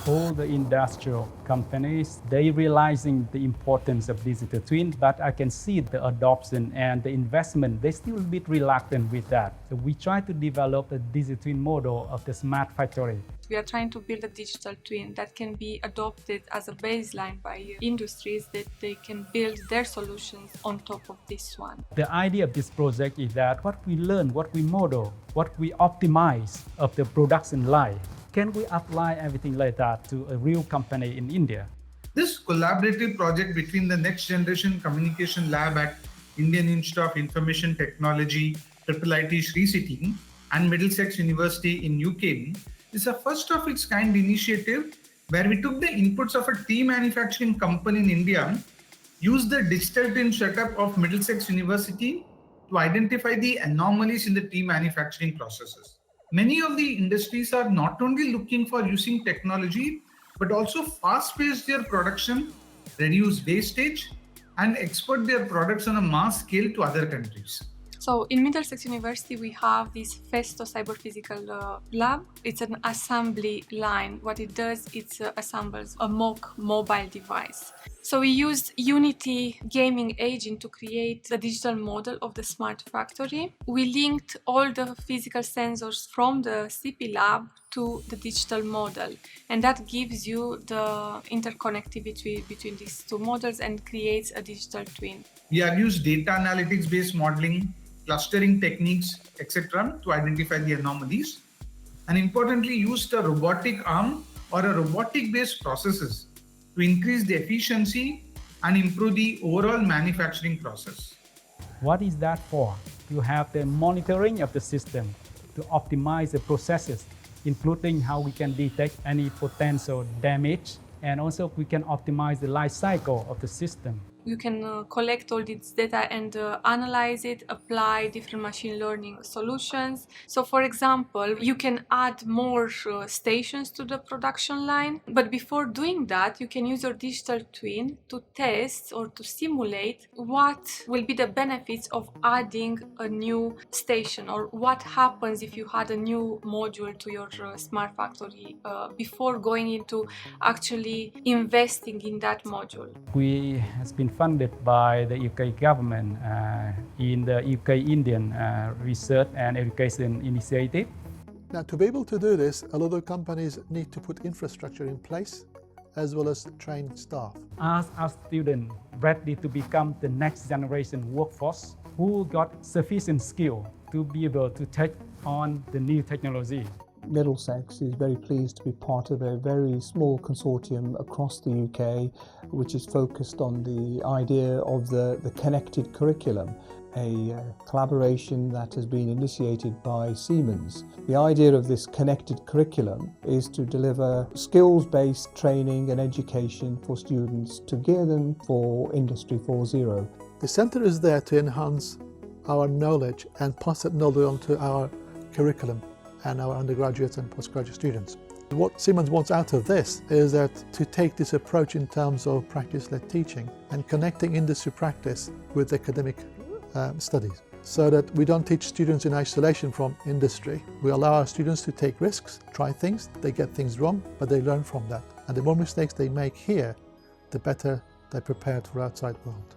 all the industrial companies, they realizing the importance of digital twin, but I can see the adoption and the investment, they still a bit reluctant with that. So we try to develop a digital twin model of the smart factory. We are trying to build a digital twin that can be adopted as a baseline by industries, that they can build their solutions on top of this one. The idea of this project is that what we learn, what we model, what we optimize of the production line, can we apply everything like that to a real company in India? This collaborative project between the Next Generation Communication Lab at Indian Institute of Information Technology, IIIT Sri City, and Middlesex University in UKIERI is a first of its kind initiative where we took the inputs of a tea manufacturing company in India, used the digital twin setup of Middlesex University to identify the anomalies in the tea manufacturing processes. Many of the industries are not only looking for using technology, but also fast-pace their production, reduce wastage, and export their products on a mass scale to other countries. So in Middlesex University, we have this Festo Cyber-Physical Lab. It's an assembly line. What it does, it assembles a mock mobile device. So we used Unity gaming agent to create the digital model of the smart factory. We linked all the physical sensors from the CP lab to the digital model, and that gives you the interconnectivity between these two models and creates a digital twin. We have used data analytics based modeling, clustering techniques, etc. to identify the anomalies, and importantly used a robotic arm or a robotic based processes to increase the efficiency and improve the overall manufacturing process. What is that for? To have the monitoring of the system, to optimize the processes, including how we can detect any potential damage, and also we can optimize the life cycle of the system. You can collect all this data and analyze it, apply different machine learning solutions. So for example, you can add more stations to the production line, but before doing that, you can use your digital twin to test or to simulate what will be the benefits of adding a new station, or what happens if you add a new module to your smart factory before going into actually investing in that module. We has been funded by the UK government in the UK Indian Research and Education Initiative. Now, to be able to do this, a lot of companies need to put infrastructure in place as well as train staff. As our students ready to become the next generation workforce who got sufficient skill to be able to take on the new technology. Middlesex is very pleased to be part of a very small consortium across the UK which is focused on the idea of the connected curriculum, a collaboration that has been initiated by Siemens. The idea of this connected curriculum is to deliver skills-based training and education for students to gear them for Industry 4.0. The centre is there to enhance our knowledge and pass that knowledge on to our curriculum and our undergraduates and postgraduate students. What Siemens wants out of this is that to take this approach in terms of practice-led teaching and connecting industry practice with academic studies, so that we don't teach students in isolation from industry. We allow our students to take risks, try things, they get things wrong, but they learn from that. And the more mistakes they make here, the better they're prepared for outside world.